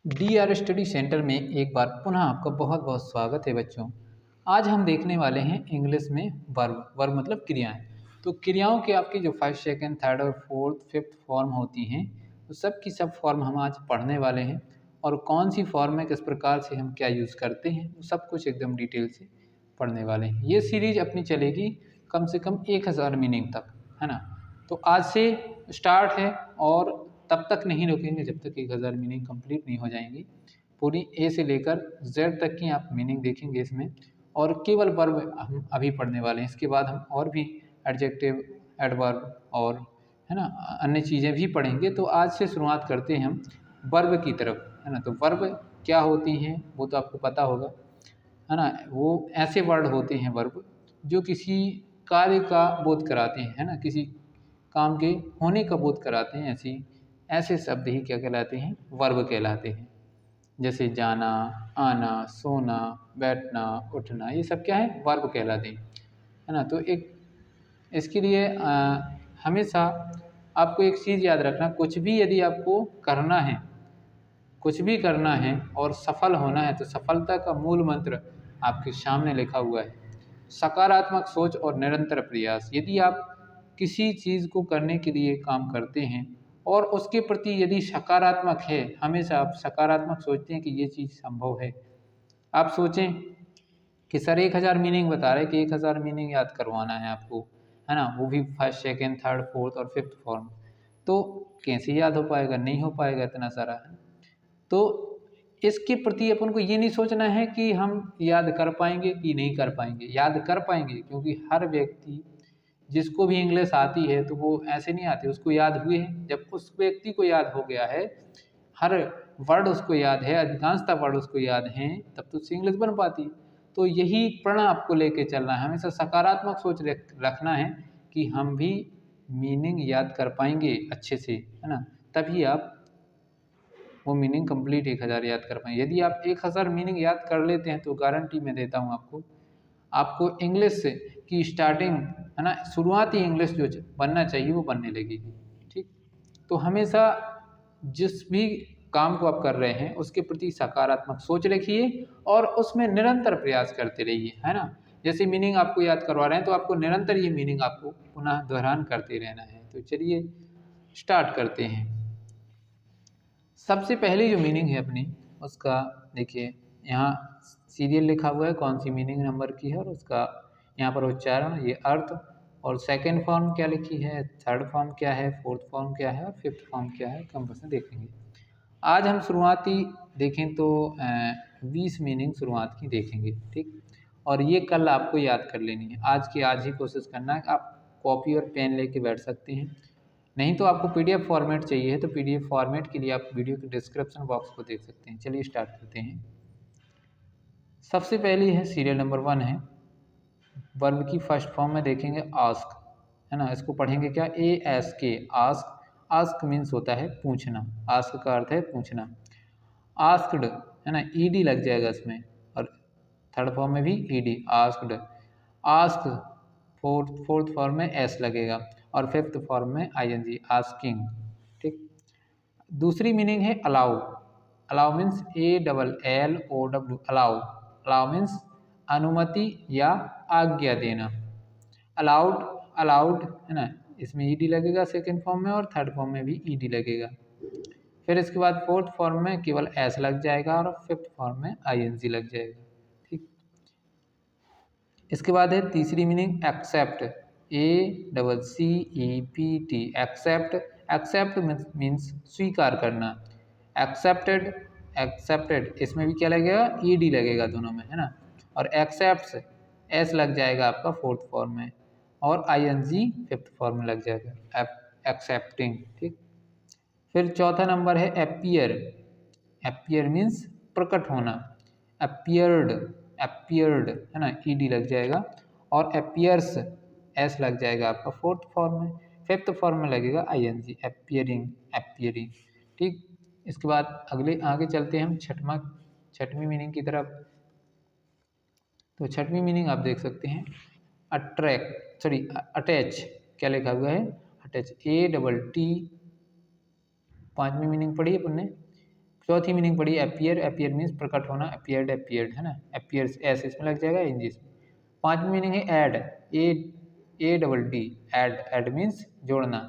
DR study centre में एक बार पुनः आपका बहुत बहुत स्वागत है बच्चों। आज हम देखने वाले हैं इंग्लिश में वर्ब। वर्ब मतलब क्रियाएं। तो क्रियाओं के आपकी जो फर्स्ट सेकंड थर्ड और फोर्थ फिफ्थ फॉर्म होती हैं, तो सब की सब फॉर्म हम आज पढ़ने वाले हैं। और कौन सी फॉर्म है, किस प्रकार से हम क्या यूज़ करते हैं, वो सब कुछ एकदम डिटेल से पढ़ने वाले हैं। ये सीरीज अपनी चलेगी कम से कम 1000 मीनिंग तक, है ना। तो आज से स्टार्ट है और तब तक नहीं रुकेंगे जब तक 1000 मीनिंग कंप्लीट नहीं हो जाएंगी। पूरी ए से लेकर जेड तक की आप मीनिंग देखेंगे इसमें। और केवल वर्ब हम अभी पढ़ने वाले हैं। इसके बाद हम और भी एडजेक्टिव, एडवर्ब और है ना अन्य चीज़ें भी पढ़ेंगे। तो आज से शुरुआत करते हैं हम वर्ब की तरफ, है ना। तो वर्ब क्या होती हैं वो तो आपको पता होगा, है ना। वो ऐसे वर्ड होते हैं वर्ब जो किसी कार्य का बोध कराते हैं, है ना। किसी काम के होने का बोध कराते हैं। ऐसे शब्द ही क्या कहलाते हैं, वर्ब कहलाते हैं। जैसे जाना, आना, सोना, बैठना, उठना, ये सब क्या है, वर्ब कहलाते हैं, है ना। तो एक इसके लिए हमेशा आपको एक चीज़ याद रखना, कुछ भी यदि आपको करना है, कुछ भी करना है और सफल होना है, तो सफलता का मूल मंत्र आपके सामने लिखा हुआ है, सकारात्मक सोच और निरंतर प्रयास। यदि आप किसी चीज़ को करने के लिए काम करते हैं और उसके प्रति यदि सकारात्मक है, हमेशा आप सकारात्मक सोचते हैं कि ये चीज़ संभव है। आप सोचें कि सर 1000 मीनिंग बता रहे कि 1000 मीनिंग याद करवाना है आपको, है ना, वो भी फर्स्ट सेकेंड थर्ड फोर्थ और फिफ्थ फॉर्म। तो कैसे याद हो पाएगा, नहीं हो पाएगा इतना सारा। तो इसके प्रति अपन को ये नहीं सोचना है कि हम याद कर पाएंगे कि नहीं कर पाएंगे। याद कर पाएंगे, क्योंकि हर व्यक्ति जिसको भी इंग्लिश आती है तो वो ऐसे नहीं आती, उसको याद हुए हैं। जब उस व्यक्ति को याद हो गया है, हर वर्ड उसको याद है, अधिकांशतः वर्ड उसको याद हैं, तब तो उससे इंग्लिश बन पाती है। तो यही प्रण आपको लेके चलना है, हमेशा सकारात्मक सोच रखना है कि हम भी मीनिंग याद कर पाएंगे अच्छे से, है ना। तभी आप वो मीनिंग कंप्लीट 1000 याद कर पाएँ। यदि आप 1000 मीनिंग याद कर लेते हैं तो गारंटी मैं देता हूँ आपको, आपको इंग्लिश की स्टार्टिंग, है ना, शुरुआती इंग्लिश जो बनना चाहिए वो बनने लगेगी। ठीक। तो हमेशा जिस भी काम को आप कर रहे हैं उसके प्रति सकारात्मक सोच रखिए और उसमें निरंतर प्रयास करते रहिए, है ना। जैसे मीनिंग आपको याद करवा रहे हैं तो आपको निरंतर ये मीनिंग आपको पुनः दोहरान करते रहना है। तो चलिए स्टार्ट करते हैं। सबसे पहली जो मीनिंग है अपनी, उसका देखिए, यहाँ सीरियल लिखा हुआ है कौन सी मीनिंग नंबर की है और उसका यहाँ पर उच्चारण, ये अर्थ, और सेकंड फॉर्म क्या लिखी है, थर्ड फॉर्म क्या है, फोर्थ फॉर्म क्या है और फिफ्थ फॉर्म क्या है, कंपास में देखेंगे। आज हम शुरुआती देखें तो 20 मीनिंग शुरुआत की देखेंगे। ठीक। और ये कल आपको याद कर लेनी है, आज की आज ही कोशिश करना है। आप कॉपी और पेन लेके बैठ सकते हैं, नहीं तो आपको पीडीएफ फॉर्मेट चाहिए है तो पीडीएफ फॉर्मेट के लिए आप वीडियो के डिस्क्रिप्शन बॉक्स को देख सकते हैं। चलिए स्टार्ट करते हैं। सबसे पहली है सीरियल नंबर 1 है, वर्ब की फर्स्ट फॉर्म में देखेंगे आस्क, है ना। इसको पढ़ेंगे क्या, ASK, आस्क। आस्क मीन्स होता है पूछना, आस्क का अर्थ है पूछना। आस्क्ड, है ना, ED लग जाएगा इसमें, और थर्ड फॉर्म में भी ED, asked. Ask fourth form में S लगेगा और फिफ्थ फॉर्म में ING, आस्किंग। ठीक। दूसरी मीनिंग है allow. Allow means ALLOW, allow. Allow means अनुमति या आज्ञा देना। अलाउड, अलाउड, है ना, इसमें ED लगेगा सेकेंड फॉर्म में और थर्ड फॉर्म में भी ED लगेगा। फिर इसके बाद फोर्थ फॉर्म में केवल S लग जाएगा और फिफ्थ फॉर्म में ING लग जाएगा। ठीक। इसके बाद है तीसरी meaning accept, ACCEPT, accept. Accept means स्वीकार करना। एक्सेप्टेड, एक्सेप्टेड, इसमें भी क्या लगेगा, ED लगेगा दोनों में, है ना। और एक्सेप्ट्स, S लग जाएगा आपका फोर्थ फॉर्म में और ING फिफ्थ फॉर्म में लग जाएगा, एक्सेप्टिंग। ठीक। फिर चौथा नंबर है अपीयर। अपीयर मीन्स प्रकट होना। अपीयर्ड, अपीयर्ड, है ना, ED लग जाएगा और अपीयर्स, S लग जाएगा आपका फोर्थ फॉर्म में। फिफ्थ फॉर्म में लगेगा ING, अपीयरिंग, अपीयरिंग। ठीक। इसके बाद आगे चलते हैं हम छठवीं मीनिंग की तरफ। तो छठवीं मीनिंग आप देख सकते हैं, अटैच। क्या लिखा हुआ है, अटैच, ATT। पांचवी मीनिंग पढ़ी अपन ने, चौथी मीनिंग पड़ी अपीयर, अपीयर मीन्स प्रकट होना, अपीयर्ड अपीयर्ड है ना, अपीयर्स एस इसमें लग जाएगा इंग्लिश में। पांचवी मीनिंग है add, a double d, add, add means जोड़ना,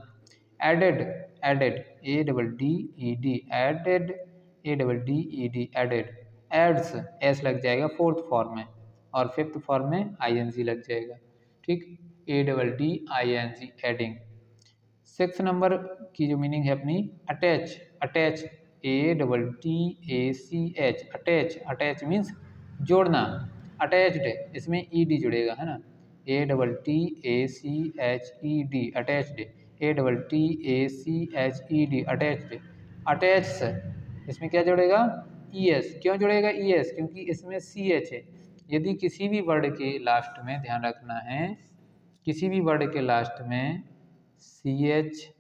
added, added, a double d e d, added, a double d e d, added, adds s लग जाएगा फोर्थ फॉर्म में, और फिफ्थ फॉर्म में आई एन जी लग जाएगा, ठीक, A double D I N G, adding. Six number की जो मीनिंग है अपनी attach, attach, A double T A C H, attach, attach means जोड़ना, अटैच्ड इसमें ई डी जुड़ेगा है ना, A double T A C H E D, attached, A double T A C H E D, attached, attach इसमें क्या जुड़ेगा, E S, क्यों जुड़ेगा ई एस, क्योंकि इसमें सी एच है। यदि किसी भी वर्ड के लास्ट में ध्यान रखना है, किसी भी वर्ड के लास्ट में c h,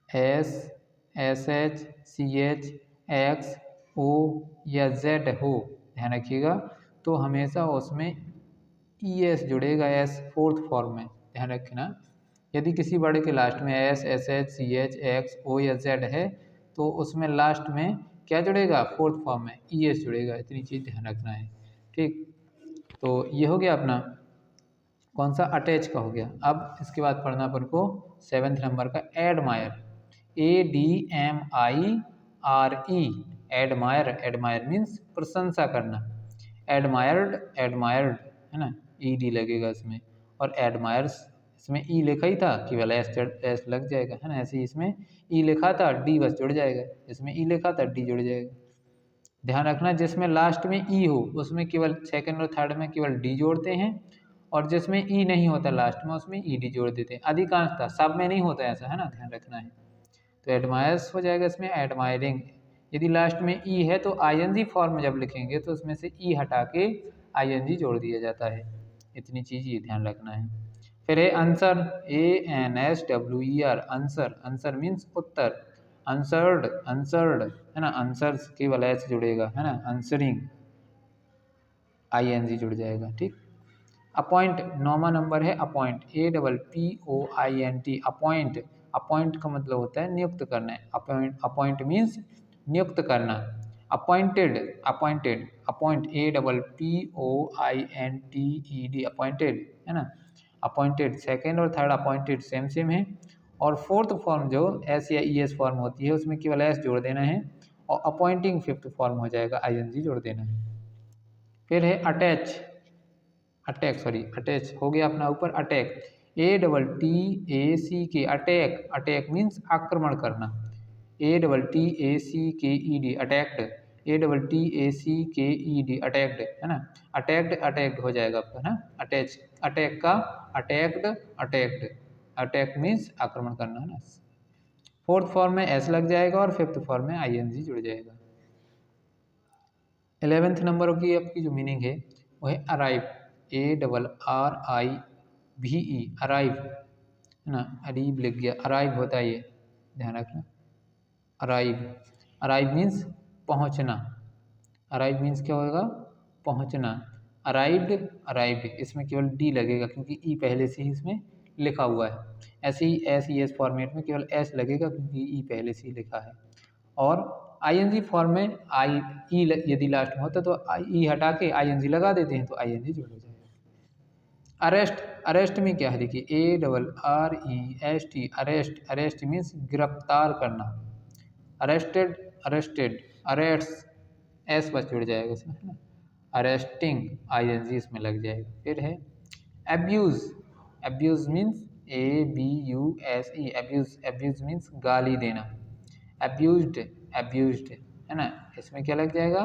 s, s h, c h, x, o या जेड हो, ध्यान रखिएगा, तो हमेशा उसमें ई एस जुड़ेगा, एस फोर्थ फॉर्म में, ध्यान रखना। यदि किसी वर्ड के लास्ट में s, s h, c h, x, o या जेड है तो उसमें लास्ट में क्या जुड़ेगा, फोर्थ फॉर्म में ई एस जुड़ेगा, इतनी चीज़ ध्यान रखना है, ठीक। तो ये हो गया अपना कौन सा, अटैच का हो गया। अब इसके बाद पढ़ना अपन को सेवेंथ नंबर का admire, A D M I R E, admire, admire means प्रशंसा करना, एडमायर्ड, एडमायर्ड है ना, ई डी लगेगा इसमें, और एडमायर्स इसमें ई लिखा ही था केवल एस लग जाएगा है ना, ऐसे ही इसमें ई लिखा था डी बस जुड़ जाएगा, इसमें ई लिखा था डी जुड़ जाएगा। ध्यान रखना जिसमें लास्ट में ई हो उसमें केवल सेकंड और थर्ड में केवल डी जोड़ते हैं, और जिसमें ई नहीं होता लास्ट में उसमें ई डी जोड़ देते हैं, अधिकांशतः, सब में नहीं होता ऐसा है ना, ध्यान रखना है। तो एडमायर्स हो जाएगा इसमें एडमायरिंग। यदि लास्ट में ई है तो आईएनजी फॉर्म में जब लिखेंगे तो उसमें से ई हटा के आईएनजी जोड़ दिया जाता है, इतनी चीज़ ये ध्यान रखना है। फिर है आंसर, ए एन एस डब्ल्यू e r, answer, answer means उत्तर, आंसर्ड, आंसर्ड है ना, आंसर्स केवल एस जुड़ेगा है ना, आंसरिंग आईएनजी जुड़ जाएगा, ठीक। अपॉइंट, नौवां नंबर है appoint, A double P O I N T, appoint, appoint का मतलब होता है नियुक्त करना है, अपॉइंट, अपॉइंट मीन्स नियुक्त करना, appointed, appointed, appoint, A double P O I N T E D, appointed है ना, अपॉइंटेड, सेकेंड और थर्ड अपॉइंटेड सेम सेम है, और फोर्थ फॉर्म जो एस या ई एस फॉर्म होती है उसमें केवल एस जोड़ देना है, और अपॉइंटिंग फिफ्थ फॉर्म हो जाएगा, आई एन जी जोड़ देना है। फिर है अटैच, अटैक, सॉरी अटैच हो गया अपना ऊपर, attack, a double T A c k, attack, attack means आक्रमण करना, ए double T A c k e d, attacked, a double T A c k e d, attacked है ना, attacked, attacked हो जाएगा आपका है ना, अटैच, अटैक का अटैक्ड, अटैक्ड, अटैक मीन्स आक्रमण करना है ना। फोर्थ फॉर्म में एस लग जाएगा और फिफ्थ फॉर्म में आई एन जी जुड़ जाएगा। 11th नंबर की आपकी जो मीनिंग है वो है अराइव, ए डबल आर आई भी ई, अराइव है ना, अरीब लिख गया, अराइव होता है ये, ध्यान रखना, अराइव, अराइव मीन्स पहुंचना, अराइव मीन्स क्या होगा, पहुंचना, अराइव्ड, अराइव्ड इसमें केवल डी लगेगा क्योंकि ई पहले से ही इसमें लिखा हुआ है, ऐसे ही एस ई एस फॉर्मेट में केवल एस लगेगा क्योंकि ई पहले से ही लिखा है, और आईएनजी फॉर्म में आई ई यदि लास्ट में होता तो ई हटा के आईएनजी लगा देते हैं तो आईएनजी जुड़ हो जाएगा। अरेस्ट, अरेस्ट में क्या है देखिए, A double R E S T, arrest, arrest means गिरफ्तार करना, arrested, arrested, arrest S bus जुड़ जाएगा इसमें है ना, अरेस्टिंग आईएनजी इसमें लग जाएगा। फिर है abuse, abuse means A B U S E, abuse, abuse means गाली देना, एब्यूज्ड, एब्यूज्ड है ना, इसमें क्या लग जाएगा,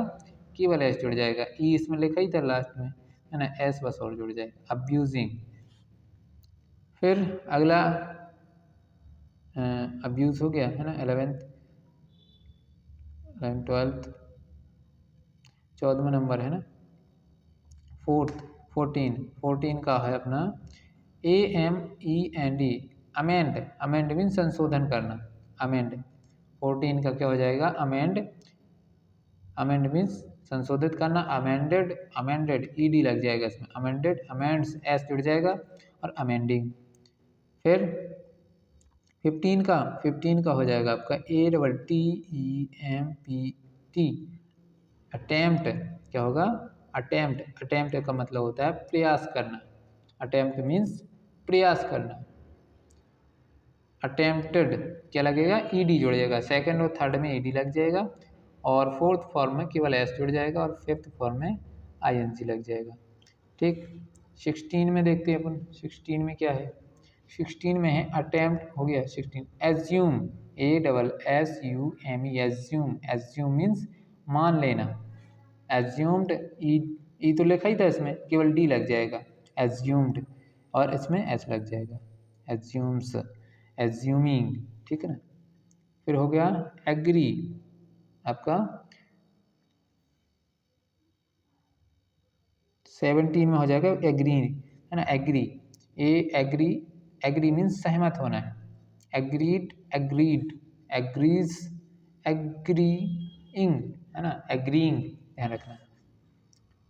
केवल एस जुड़ जाएगा, ई इसमें लिखा ही था लास्ट में है ना, एस बस और जुड़ जाएगा, अब्यूजिंग। फिर अगला अब्यूज हो गया है ना, 11th 12th 14वां नंबर है ना, फोर्थ 14 का है अपना A M E N D, amend, amend means संशोधन करना, अमेंड, 14 का क्या हो जाएगा, अमेंड, अमेंड मीन्स संशोधित करना, अमेंडेड, अमेंडेड ई डी लग जाएगा इसमें, अमेंडेड, अमेंड्स एस जुड़ जाएगा, और अमेंडिंग। फिर 15 का हो जाएगा आपका ATTEMPT, अटेम्प्ट। क्या होगा? अटेम्प्ट। अटेम्प्ट का मतलब होता है प्रयास करना। अटेम्प्ट मीन्स प्रयास करना। अटेम्प्टेड क्या लगेगा? ईडी जुड़ जाएगा। सेकंड और थर्ड में ईडी लग जाएगा, और फोर्थ फॉर्म में केवल एस जुड़ जाएगा, और फिफ्थ फॉर्म में आईएनजी लग जाएगा। ठीक। 16 में देखते हैं अपन। 16 में क्या है? 16 में है अटेम्प्ट, हो गया 16। Assume, ASSUME, assume. Assume means मान लेना। एज्यूम्ड, ई तो लिखा ही था इसमें, केवल डी लग जाएगा। एज्यूम्ड, और इसमें एस लग जाएगा। Assumes, assuming. ठीक है ना। फिर हो गया एग्री, आपका 17 में हो जाएगा एग्री, है ना। Agree, agree. एग्री मीन्स सहमत होना है। एग्रीड, एग्रीड, एग्रीज, एग्रीइंग, है ना। एग्रीइंग ध्यान रखना।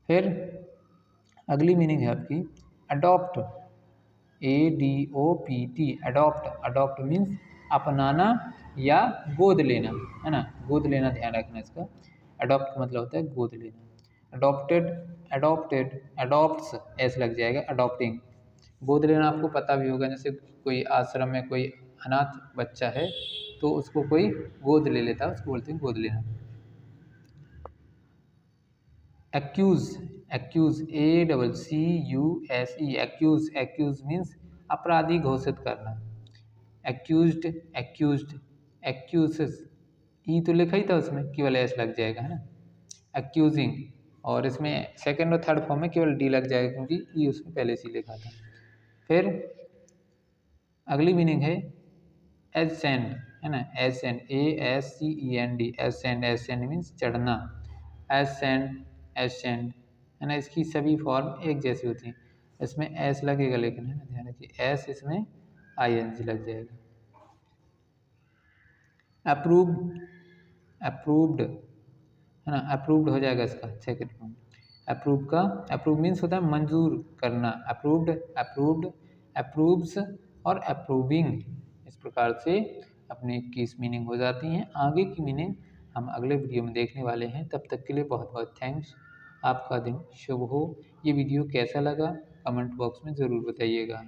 फिर अगली मीनिंग है आपकी adopt, ADOPT, adopt. Adopt means अपनाना या गोद लेना, है ना। गोद लेना ध्यान रखना इसका। अडॉप्ट का मतलब होता है गोद लेना। अडॉप्टेड, अडॉप्टेड, अडॉप्ट्स ऐसे लग जाएगा। अडॉप्टिंग, गोद लेना आपको पता भी होगा। जैसे कोई आश्रम में कोई अनाथ बच्चा है तो उसको कोई गोद ले लेता है, उसको बोलते हैं गोद लेना। Accuse, accuse, ACCUSE, accuse. Accuse means अपराधी घोषित करना। एक्यूज्ड, एक्यूज्ड, एक्यूसेस, ई तो लिखा ही था उसमें, केवल एस लग जाएगा, है ना। एक्यूजिंग, और इसमें सेकंड और थर्ड फॉर्म में केवल डी लग जाएगा, क्योंकि ई उसमें पहले से ही लिखा था। फिर अगली मीनिंग है एसेंड, है ना। Ascend, ASCEND, ascend. Ascend means चढ़ना। एसेंड, एसेंड, है ना। इसकी सभी फॉर्म एक जैसी होती हैं। इसमें एस लगेगा, लेकिन है ना, ध्यान रखिए एस इसमें ING लग जाएगा। अप्रूव, अप्रूव्ड, है ना। अप्रूव्ड हो जाएगा इसका सेकंड फॉर्म। अप्रूव का, अप्रूव मीन्स होता है मंजूर करना। अप्रूव्ड, अप्रूव्ड, अप्रूव्स, और अप्रूविंग। इस प्रकार से अपनी 21 मीनिंग हो जाती हैं। आगे की मीनिंग हम अगले वीडियो में देखने वाले हैं। तब तक के लिए बहुत बहुत थैंक्स। आपका दिन शुभ हो। ये वीडियो कैसा लगा कमेंट बॉक्स में ज़रूर बताइएगा।